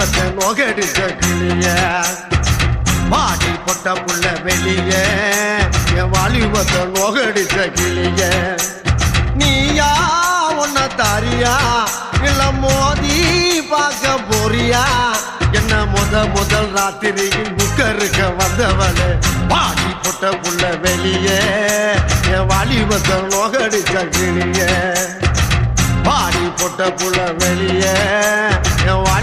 வாலிபத்தை நோகடிச்ச கிளிய பாடி பொட்ட புள்ள வெளிய என் வாலிபத்தை நோகடிச்ச கிளிய நீயா உன்ன தாரியா இல்ல மோதி பார்க்க போறியா என்ன முதல் ராத்திரியில் புக்கருக்க வந்தவளே பாடி பொட்ட புள்ள வெளிய என் வாலிபத்தை நோகடிச்ச கிளிய பாடி பொட்ட புள்ள வெளிய என் வாலி